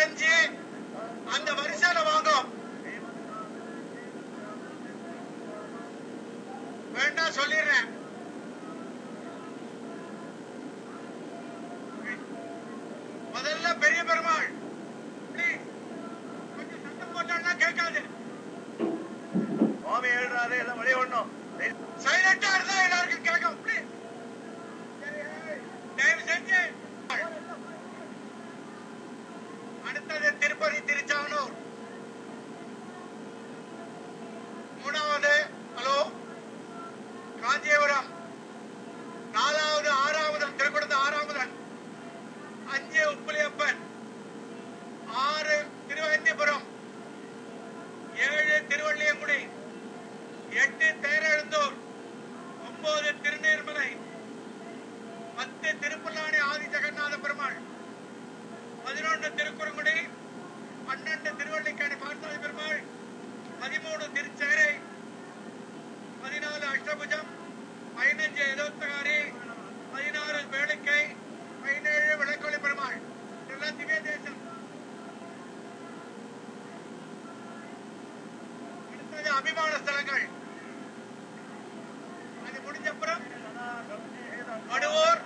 செஞ்சு அந்த வரிசையில வாங்கும். வேண்டாம் சொல்லிடுறேன். முதல்ல பெரிய பெருமாள் கொஞ்சம் சத்தம் போட்டா கேட்காது. சுவாமி எழுறாரு, எல்லாம் வழி ஒண்ணும் சைலண்டா இருந்தா எல்லாருக்கும் கேட்கும். தயவு செஞ்சு அடுத்தது திருப்பதி திருச்சானூர். மூணாவது ஹலோ காஞ்சிபுரம். நாலாவது ஆறாவது திருக்குடந்த ஆறாவதன். 5 உப்புலியப்பன். 6 திருவந்திபுரம். 7 திருவள்ளியங்குடி. 8 தேரெழுந்தூர். 9 திருநீர்மலை. 10 திருப்புல்லானி ஆதி ஜெகநாத பெருமாள். 11 திருக்குறுங்குடி. 12 திருவள்ளிக்கேணி பார்த்தாதி பெருமாள். 13 திருச்சேரை. 14 அஷ்டபுஜம். 15 எதோத்தகாரி. 16 வேளிக்கை. 17 விளக்கொளி பெருமாள். இதெல்லாம் திவ்ய தேசம். அடுத்தது அபிமான ஸ்தலங்கள். அது முடிஞ்ச அப்புறம் வடுவூர்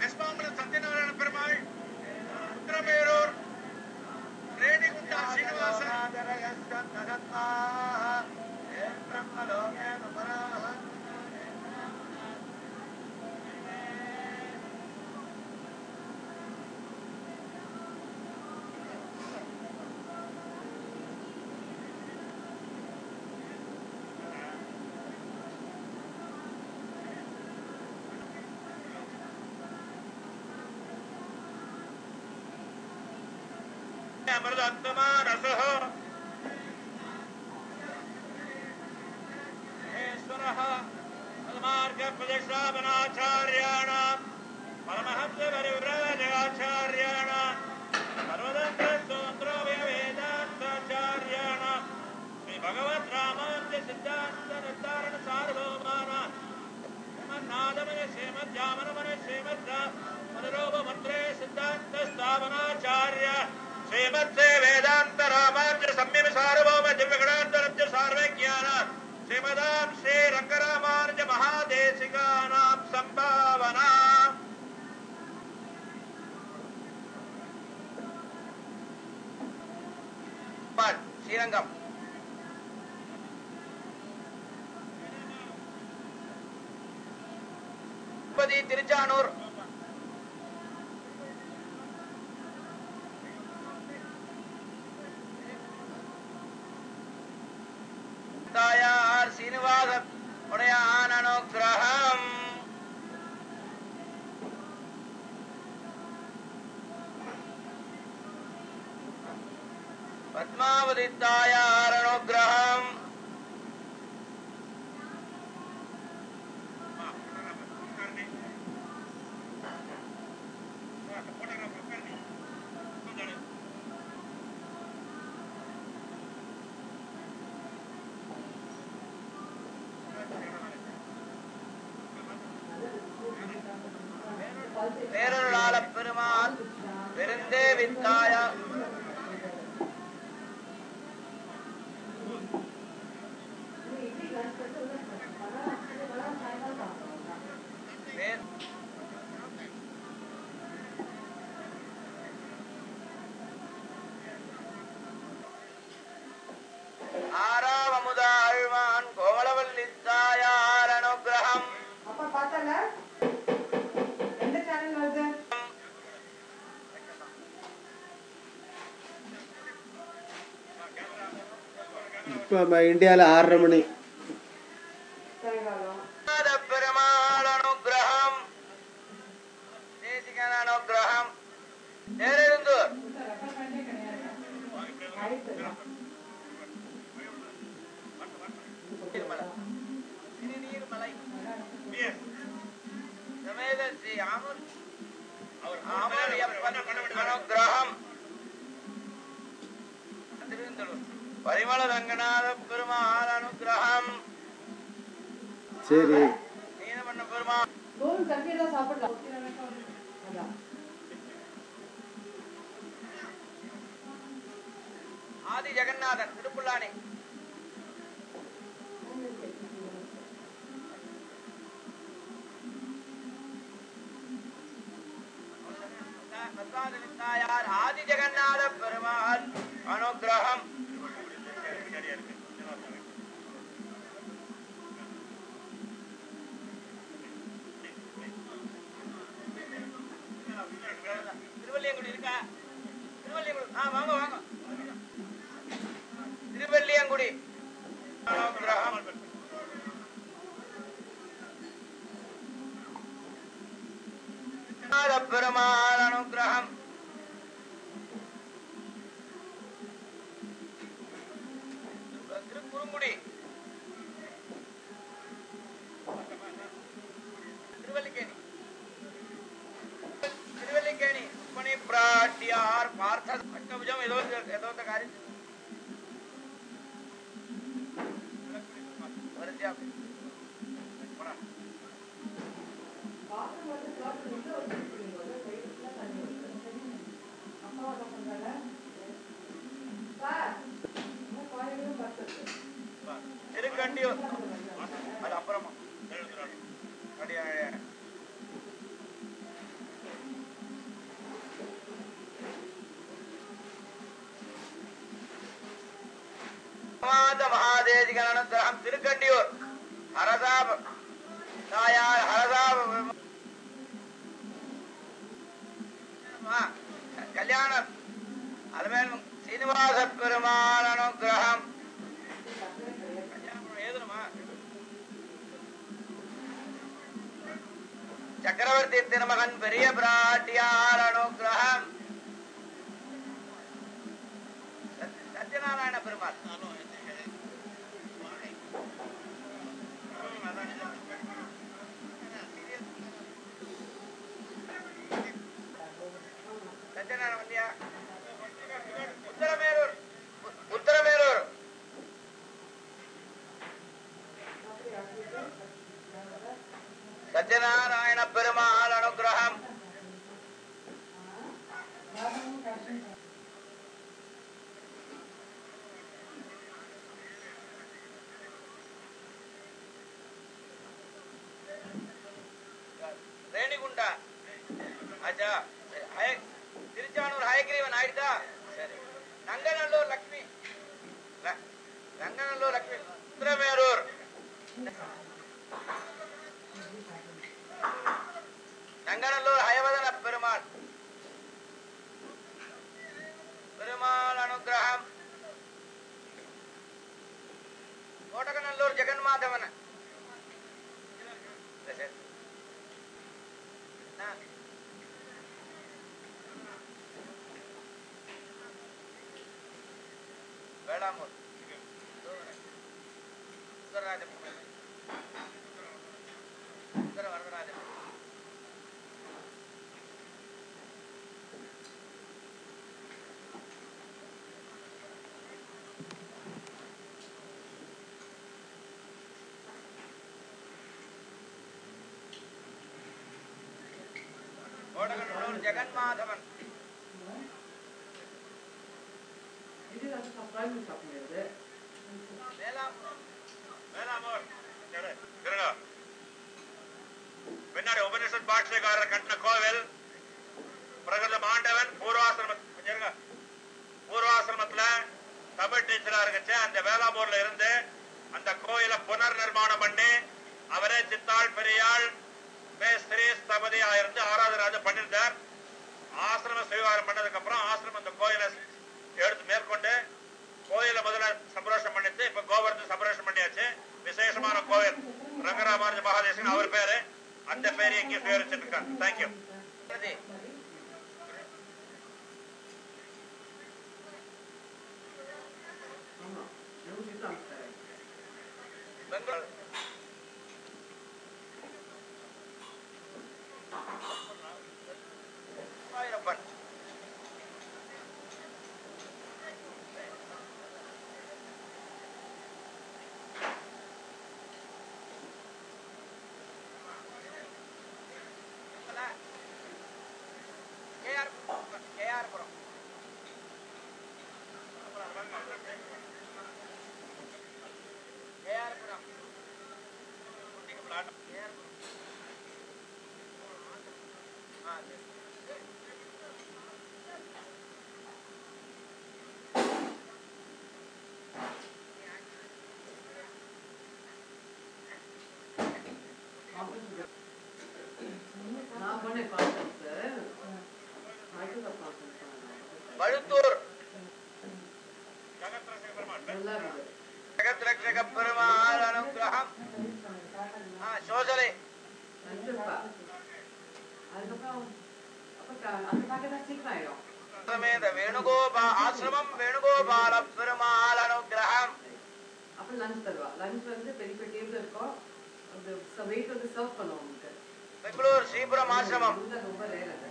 வெஸ்மாம்பலம் சத்யநாராயண பெருமாள். உத்திரமேரூர் ரேணிகுண்டா சீனிவாசன். अमृतत्मा रसः महेश्वरः सन्मार्गप्रतिष्ठापनाचार्याणां परमहंसपरिव्राजकाचार्याणां सर्वतन्त्रस्वतन्त्रवेदान्ताचार्याणां श्रीभगवद्रामान्यसिद्धान्तनिर्धारणसार्वभौमानां श्रीमन्नाथमय श्रीमद्यामनमय श्रीमद्मनुरूपमन्त्रे सिद्धान्तस्थापनाचार्य श्रीमत्से वेदांत रामानुज सम्यम सार्वभौम दिव्यगणान्तरज्ञ सार्वज्ञान श्रीमदां श्री रंगरामानुज महादेशिकानां संभावना श्रीरंगम திருப்பதி திருச்சானூர். தாயார் சீனிவாச உடையான் அனுக்கிரகம். பத்மாவதி தாயார் அனுக்கிரகம். பேரருளாள பெருமாள் பெருந்தேவி தாயார் ஆறாவமுதா அழ்வான் கோமலவல்லி தாயார் அனுக்கிரகம். இப்போ இந்தியாவில் 6:30 மணி. பெருமாள் அனுக்கிரகம். தேசிகன் அனுக்கிரகம். தேரெழுந்தூர். திருநீர்மலை சமேத ஸ்ரீ அனுக்கிரகம். பரிமள ரங்கநாத பெருமாள் அனுக்கிரகம். சரி நீலமண்ண பெருமாள். ஆதி ஜெகநாதன் திருப்புல்லானி. தாயார் ஆதி ஜெகநாத பெருமாள் அனுகிரகம். திருவள்ளியங்குடி இருக்கா? திருவள்ளியங்குடி வாங்க வாங்க. திருவள்ளியங்குடி அனுகிரகம். பெருமாள் அனுகிரகம். திருக்குறுங்குடி திருவல்லிக்கேணி. திருவல்லிக்கேணி பணி பிராட்டியார் பார்த்த அஷ்டபுஜம் ஏதோ காரியம் திருக்கண்டியூர். அது அப்புறமா மகாதேவிகரணம். திருக்கண்டியூர் ஹரதாப தாயார் ஹரதாப கல்யாணம் அலமேல் சீனிவாச பெருமாள் அனுகிரகம். சக்கரவர்த்தி திருமகன் பெரிய பிராட்டியார் அனுகிரகம். சத்யநாராயண பெருமாள் சத்யநாராயண வந்தியா? உத்தரமேரூர் உத்தரமேரூர் சத்யநாராயண பெருமாள் அனுகிரகம். ரேணிகுண்டா ஆச்சா. திருச்சானூர் ஹயக்ரீவன் ஆயிடுதா? சரி. நங்கநல்லூர் லட்சுமி நங்கநல்லூர் லட்சுமி. உத்தரமேரூர் நங்கநல்லூர் ஹயவதன பெருமாள் பெருமாள் அனுகிரகம். கோட்டகநல்லூர் ஜெகன்மாதவன். வேளாமூர் சுந்தரராஜன் சுந்தர வரதராஜன். கோட்டகநல்லூர் ஜெகன்மாதவன். பின்னாடி உபனிஷத் பாஷ்யக்காரர் கட்டின கோவில் பிரகத மாண்டவன் பூர்வாசிரமத்துல தமிழ் டீச்சரா இருந்துச்சு. அந்த வேளாமூர்ல இருந்து அந்த கோயிலை புனர் நிர்மாணம் பண்ணி அவரே சித்தாள் பெரியாள் மேஸ்திரி ஸ்தபதியா இருந்து ஆராதராஜ பண்ணிருந்தார். ஆசிரம சுவீகாரம் பண்ணதுக்கு அப்புறம் ஆசிரமம் அந்த கோயிலை எடுத்து மேற்கொண்டு கோயில முதல்ல சம்பரோஷம் பண்ணிட்டு இப்ப கோபுரத்தை சம்பரோஷம் பண்ணியாச்சு. விசேஷமான கோவில் ரங்கராமானுஜ மகாதேசன் அவர் பேரு. அந்த பேரு எங்கேயும் சுவீகரிச்சுட்டு இருக்காங்க. தேங்க்யூ. பெங்களூர் ஆயிரப்பன் வழுத்தூர் ஜெகத்ரட்சக பெருமாள் அனுகிரகம். சோதனை வேணுகோபா ஆசிரமம் வேணுகோபால பெருமாள் அனுகிரகம். அப்புறம் லஞ்ச் தருவா. லஞ்ச் வந்து பெரிய பெரிய டேபிள் இருக்கும். அந்த வெயிட் வந்து சர்வ் பண்ணுவோம் உங்களுக்கு. பெங்களூர் ஸ்ரீபுரம் ஆசிரமம் ரொம்ப ரேர் அது.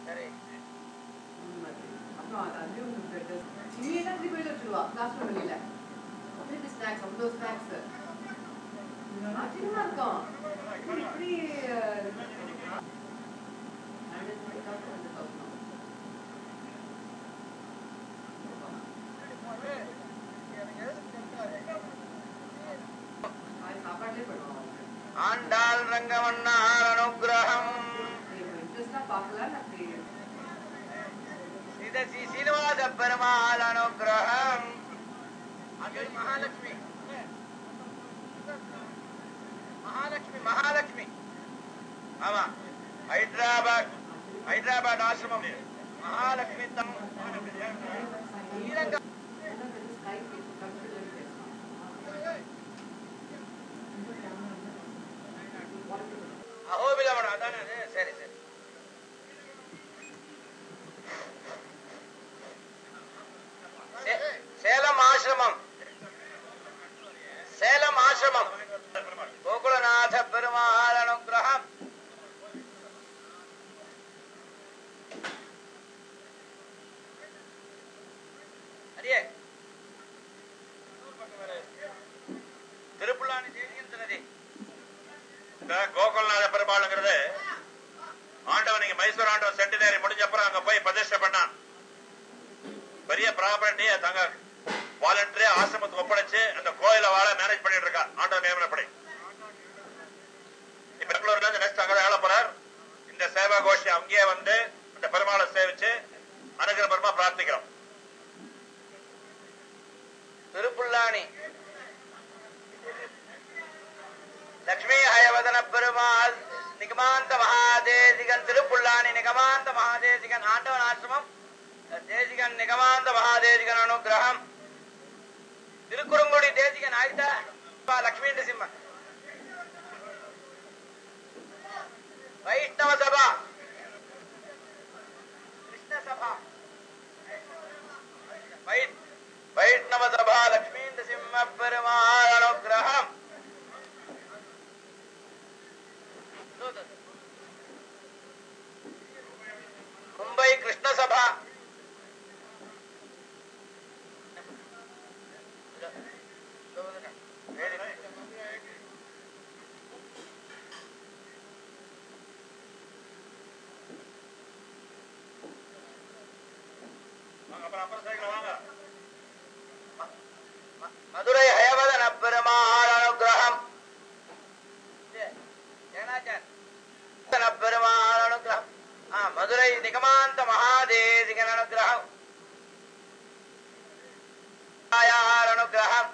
சரி. அப்புறம் அதுலயும் இமீடியட்டா திருப்பி வெளியில வச்சிருவா கிளாஸ் ரூம் வெளியில. அப்படியே ஸ்நாக்ஸ் அவ்வளோ ஸ்நாக்ஸ் ஆச்சரியமா இருக்கும். இப்படி சாப்பாடுலேயே பண்ணுவோம். ஆண்டாள் ரங்கவண்ணார் அனுகிரகம். இன்ட்ரெஸ்டா பார்க்கலாம். சீனிவாச பெருமாள் அனுகிரகம். மகாலட்சுமி மகாலட்சுமி மகாலட்சுமி ஆமா ஹைதராபாத் ஆசிரமம் மகாலட்சுமி தம் அகோபிலவனம் அதானே அது. சரி சரி. சேலம் ஆசிரமம் சேலம் ஆசிரமம் கோகுலநாத பெருமாள் அனுகிரகம். அடியே திருப்புல்லானி தேசியம் நதி. கோகுலநாத பெருமாளுங்கிறது ஆண்டவன் இங்க மைசூர் ஆண்டவன் சென்டினரி முடிஞ்ச அப்புறம் அங்க போய் பிரதிஷ்டை பண்ணான். பெரிய ப்ராப்பர்ட்டியை தங்க வாலண்டரி ஆசிரமத்துக்கு ஒப்படைச்சு அந்த கோயில வாழ மேனேஜ் பண்ணிட்டு இருக்கா ஆண்டவன் நியமனப்படி. பெங்களூர்ல இருந்து நெக்ஸ்ட் அங்க வேலை போறார். இந்த சேவா கோஷ்டி அங்கேயே வந்து இந்த பெருமாளை சேவிச்சு அனுகிரக பெருமா பிரார்த்திக்கிறோம். திருப்புல்லானி லட்சுமி ஹயவதன பெருமாள் நிகமாந்த மகாதேசிகன் திருப்புல்லானி நிகமாந்த மகாதேசிகன் ஆண்டவன் ஆசிரமம் தேசிகன் நிகமாந்த மகாதேசிகன் அனுகிரகம். திருக்குறுங்குடி தேசிகன் ஆயிட்டா லட்சுமி நரசிம்மன் வைஷ்ணவ சபா கிருஷ்ண சபா வைஷ்ணவ சபா லட்சுமி நரசிம்ம பெருமாள் அனுகிரகம். மும்பை கிருஷ்ண சபா மதுரை ஹயவதன பெருமாள் அனுகிரகம். பெருமாள் அனுகிரகம். மதுரை நிகமாந்த மகாதேசிகன் அனுகிரகம். அனுகிரகம்.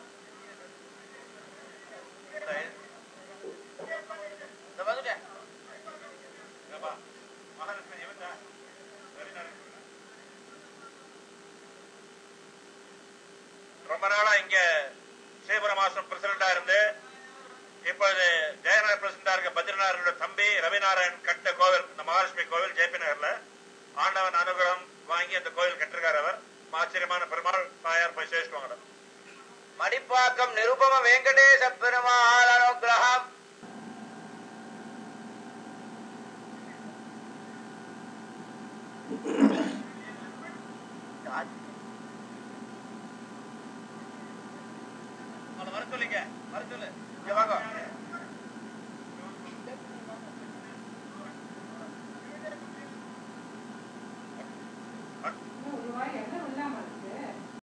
ரொம்ப நாளா இங்க ஸ்ரீபுரம் ஆசிரமம் பிரசிடண்டா இருந்து இப்போது ஜெயநகர் பிரசிடண்டா இருக்க பத்ரிநாராயணோட தம்பி ரவிநாராயண் கட்ட கோவில் இந்த மகாலட்சுமி கோவில் ஜேபி நகர்ல ஆண்டவன் அனுகிரகம் வாங்கி அந்த கோவில் கட்டிருக்காரு. அவர் ஆச்சரியமான பெருமாள் தாயார் போய் சேவிச்சுவாங்க. மடிப்பாக்கம் நிருபம வெங்கடேச பெருமாள் அனுகிரகம். வர சொல்லிங்க வர சொல்லு இங்க வாங்க.